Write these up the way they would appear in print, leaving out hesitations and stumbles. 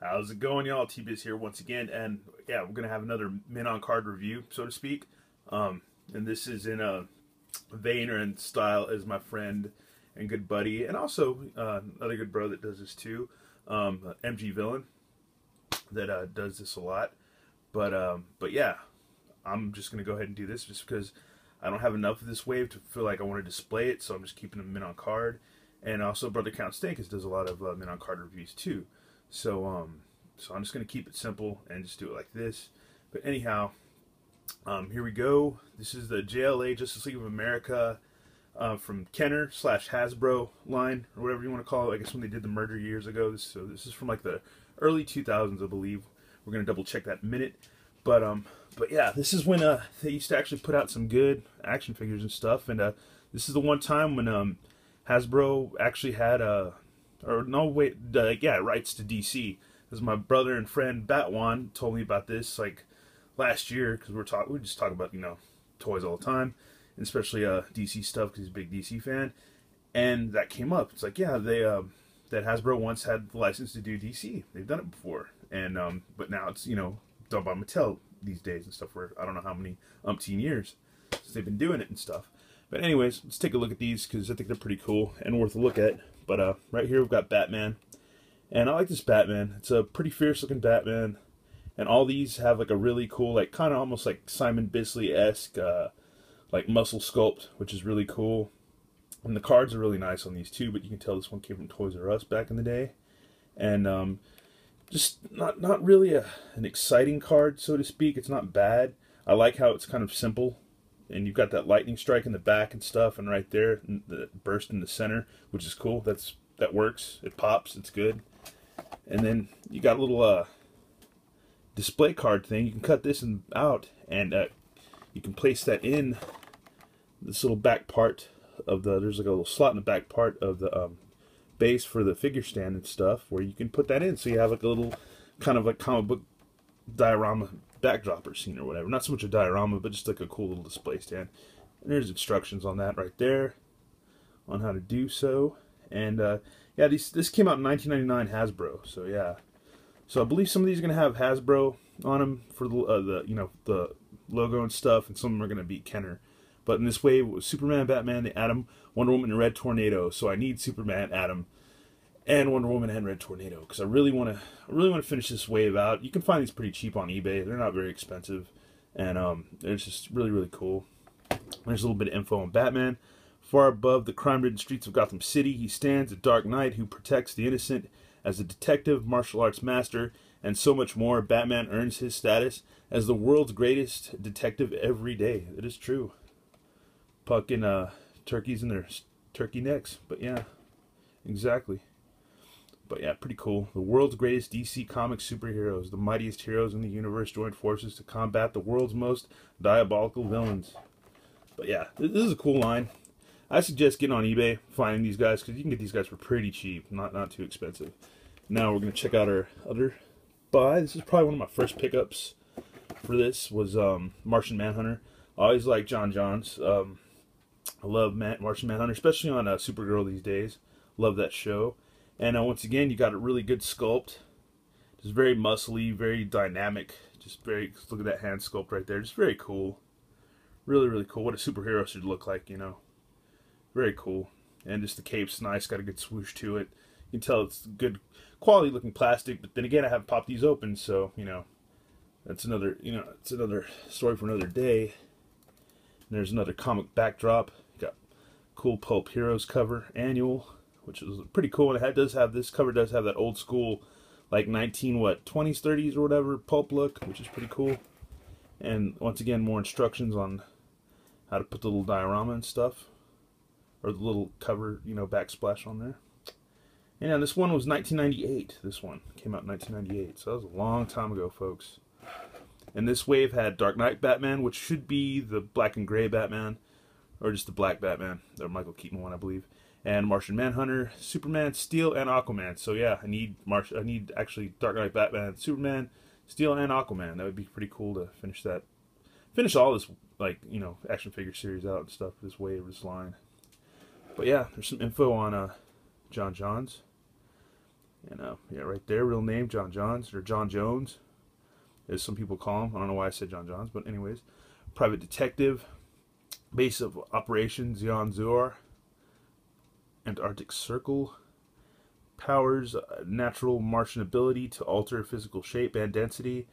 How's it going, y'all? T-Biz here once again, and yeah, we're gonna have another Min on Card review, so to speak. And this is in a vein or in style as my friend and good buddy, and also another good bro that does this too, MG Villain, that does this a lot. But yeah, I'm just gonna go ahead and do this just because I don't have enough of this wave to feel like I want to display it, so I'm just keeping them Min on Card. And also, Brother Count Stankus does a lot of Min on Card reviews too. So I'm just going to keep it simple and just do it like this. But anyhow, here we go. This is the JLA, Justice League of America, from Kenner / Hasbro line, or whatever you want to call it. I guess when they did the merger years ago. So this is from like the early 2000s, I believe. We're going to double check that in a minute. But yeah, this is when they used to actually put out some good action figures and stuff. And this is the one time when Hasbro actually had rights to DC. Because my brother and friend Batwan told me about this like last year, because we just talk about toys all the time, and especially DC stuff because he's a big DC fan, and that came up. It's like, yeah, they that Hasbro once had the license to do DC. They've done it before, and but now it's done by Mattel these days and stuff. For I don't know how many umpteen years since they've been doing it and stuff. But anyways, let's take a look at these because I think they're pretty cool and worth a look at. But right here we've got Batman. And I like this Batman. It's a pretty fierce looking Batman. And all these have like a really cool, like kind of almost like Simon Bisley-esque like muscle sculpt, which is really cool. And the cards are really nice on these too, but you can tell this one came from Toys R Us back in the day. And just not really an exciting card, so to speak. It's not bad. I like how it's kind of simple. And you've got that lightning strike in the back and stuff, and right there, the burst in the center, which is cool. That works. It pops. It's good. And then you got a little display card thing. You can cut this out, and you can place that in this little back part of the. There's like a little slot in the back part of the base for the figure stand and stuff, where you can put that in. So you have like a little kind of like comic book diorama backdrop or scene or whatever. Not so much a diorama, but just like a cool little display stand. And there's instructions on that right there on how to do so. And yeah, this came out in 1999 Hasbro. So yeah, so I believe some of these are gonna have Hasbro on them for the logo and stuff, and some of them are gonna be Kenner. But in this wave, it was Superman, Batman, the Atom, Wonder Woman, and Red Tornado. So I need Superman, Atom, and Wonder Woman and Red Tornado because I really want to finish this wave out. You can find these pretty cheap on eBay. They're not very expensive, and they're just really cool. There's a little bit of info on Batman. Far above the crime-ridden streets of Gotham City, he stands, a dark knight who protects the innocent. As a detective, martial arts master, and so much more, Batman earns his status as the world's greatest detective every day. It is true. Pucking turkeys in their turkey necks, but yeah, exactly. But yeah, pretty cool. The world's greatest DC Comics superheroes, the mightiest heroes in the universe, joined forces to combat the world's most diabolical villains. But yeah, this is a cool line. I suggest getting on eBay, finding these guys, because you can get these guys for pretty cheap, not too expensive. Now we're going to check out our other buy. This is probably one of my first pickups for this, was Martian Manhunter. I always like John Johns. I love Martian Manhunter, especially on Supergirl these days. Love that show. And once again, you got a really good sculpt. Just very muscly, very dynamic. Just very, look at that hand sculpt right there. Just very cool. Really cool. What a superhero should look like, Very cool. And just the cape's nice, got a good swoosh to it. You can tell it's good quality looking plastic, but then again, I haven't popped these open, so, that's another, it's another story for another day. And there's another comic backdrop. Got cool Pulp Heroes cover, annual, which is pretty cool. And this cover does have that old school, like 20s, 30s or whatever, pulp look, which is pretty cool. And once again, more instructions on how to put the little diorama and stuff, or the little cover, backsplash on there. And this one was 1998. This one came out in 1998, so that was a long time ago, folks. And this wave had Dark Knight Batman, which should be the black and gray Batman, or just the black Batman, the Michael Keaton one, I believe. And Martian Manhunter, Superman, Steel, and Aquaman. So yeah, I need actually Dark Knight Batman, Superman, Steel, and Aquaman. That would be pretty cool to finish that. Finish all this, like, action figure series out and stuff, this wave, this line. But yeah, there's some info on John Johns. And yeah, right there, real name, John Johns, or John Jones, as some people call him. I don't know why I said John Johns, but anyways. Private detective, base of operations, Jan Zuar, Antarctic Circle, powers, natural Martian ability to alter physical shape and density.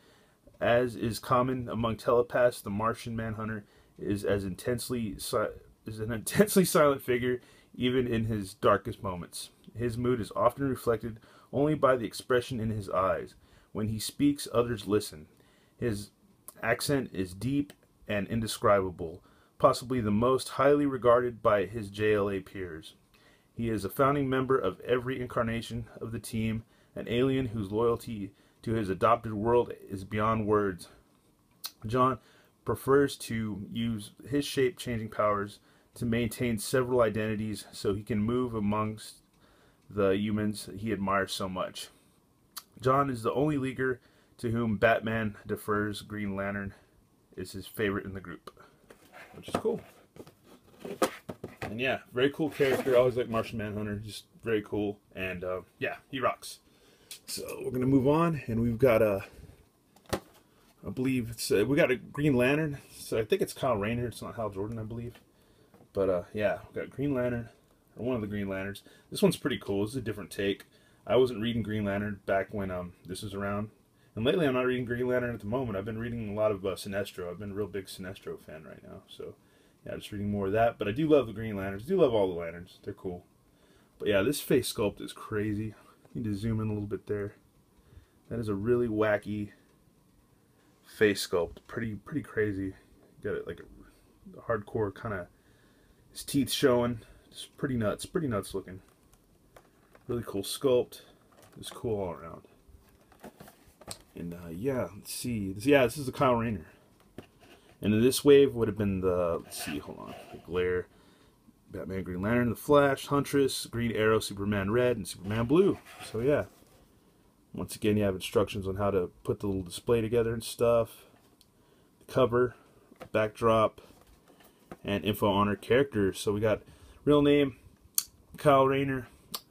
As is common among telepaths, the Martian Manhunter is an intensely silent figure, even in his darkest moments. His mood is often reflected only by the expression in his eyes. When he speaks, others listen. His accent is deep and indescribable, possibly the most highly regarded by his JLA peers. He is a founding member of every incarnation of the team, an alien whose loyalty to his adopted world is beyond words. John prefers to use his shape-changing powers to maintain several identities so he can move amongst the humans he admires so much. John is the only Leaguer to whom Batman defers. Green Lantern is his favorite in the group, which is cool. And yeah, very cool character. I always like Martian Manhunter, just very cool. And yeah, he rocks. So we're gonna move on, and we've got I believe it's we got a Green Lantern. So I think it's Kyle Rayner. It's not Hal Jordan, I believe. But yeah, we got Green Lantern, or one of the Green Lanterns. This one's pretty cool. This is a different take. I wasn't reading Green Lantern back when this was around, and lately I'm not reading Green Lantern at the moment. I've been reading a lot of Sinestro. I've been a real big Sinestro fan right now. So yeah, just reading more of that. But I do love the Green Lanterns. I do love all the lanterns. They're cool. But yeah, this face sculpt is crazy. Need to zoom in a little bit there. That is a really wacky face sculpt. Pretty crazy. Got it like a hardcore kind of, his teeth showing. Just pretty nuts looking. Really cool sculpt. Just cool all around. And yeah, let's see. Yeah, this is the Kyle Rayner. And then this wave would have been the, let's see, hold on, the Glare, Batman, Green Lantern, The Flash, Huntress, Green Arrow, Superman Red, and Superman Blue. So yeah, once again, you have instructions on how to put the little display together and stuff. The cover, backdrop, and info on our characters. So we got real name, Kyle Rayner,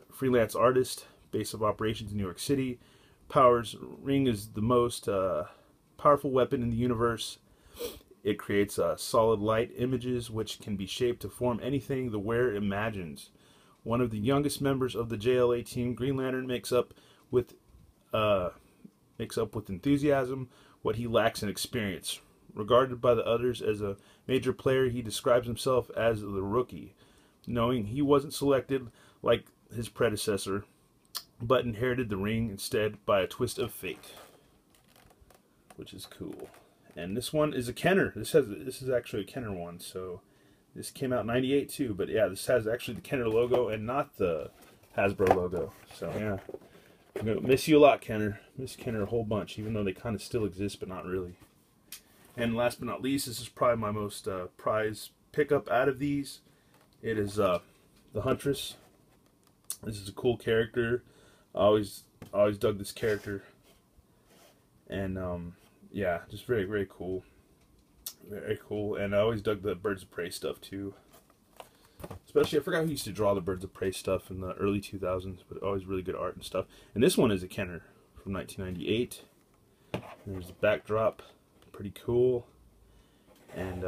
freelance artist, base of operations in New York City. Powers, ring is the most powerful weapon in the universe. It creates solid light images which can be shaped to form anything the wearer imagines. One of the youngest members of the JLA team, Green Lantern makes up with enthusiasm what he lacks in experience. Regarded by the others as a major player, he describes himself as the rookie, knowing he wasn't selected like his predecessor, but inherited the ring instead by a twist of fate, which is cool. And this one is a Kenner. This is actually a Kenner one. So this came out in '98 too. But yeah, this has actually the Kenner logo and not the Hasbro logo. So yeah, I'm gonna miss you a lot, Kenner. Miss Kenner a whole bunch, even though they kind of still exist, but not really. And last but not least, this is probably my most prized pickup out of these. It is the Huntress. This is a cool character. I always dug this character. And yeah, just very cool. Very cool. And I always dug the Birds of Prey stuff too. Especially, I forgot who used to draw the Birds of Prey stuff in the early 2000s, but always really good art and stuff. And this one is a Kenner from 1998. There's the backdrop. Pretty cool. And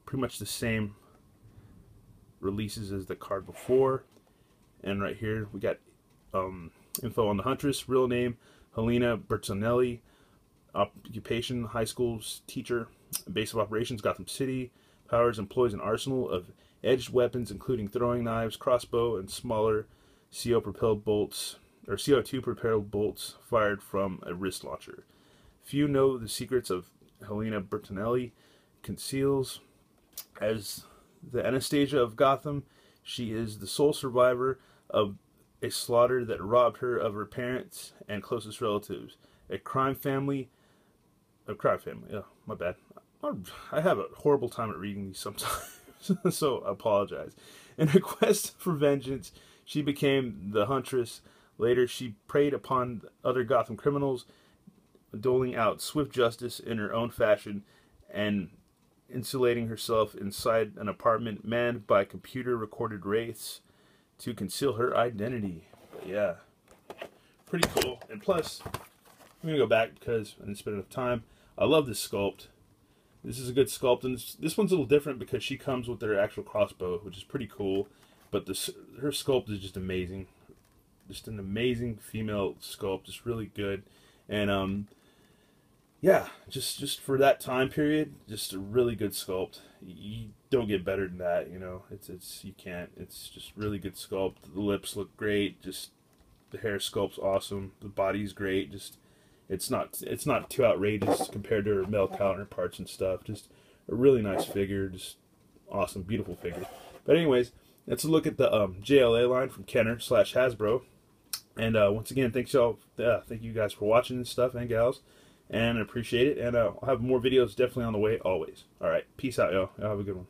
pretty much the same releases as the card before. And right here we got info on the Huntress. Real name, Helena Bertonelli. Occupation, high school teacher. Base of operations, Gotham City. Powers, employs an arsenal of edged weapons, including throwing knives, crossbow, and smaller CO2-propelled bolts fired from a wrist launcher. Few know the secrets of Helena Bertonelli conceals. As the Anastasia of Gotham, she is the sole survivor of a slaughter that robbed her of her parents and closest relatives. A crime family. Oh, my bad. I have a horrible time at reading these sometimes, so I apologize. In her quest for vengeance, she became the Huntress. Later, she preyed upon other Gotham criminals, doling out swift justice in her own fashion and insulating herself inside an apartment manned by computer-recorded wraiths to conceal her identity. But yeah, pretty cool. And plus, I'm gonna go back because I didn't spend enough time. I love this sculpt. This is a good sculpt, and this one's a little different because she comes with her actual crossbow, which is pretty cool. But her sculpt is just amazing. Just an amazing female sculpt, just really good. And yeah, just for that time period, just a really good sculpt. You don't get better than that, you know. You can't. It's just really good sculpt. The lips look great. Just the hair sculpt's awesome. The body's great. Just it's not too outrageous compared to her male counterparts and stuff. Just a really nice figure. Just awesome, beautiful figure. But anyways, let's look at the JLA line from Kenner / Hasbro. And once again, thank you guys for watching and stuff, and gals. And I appreciate it. And I'll have more videos definitely on the way, always. All right. Peace out, y'all. Y'all have a good one.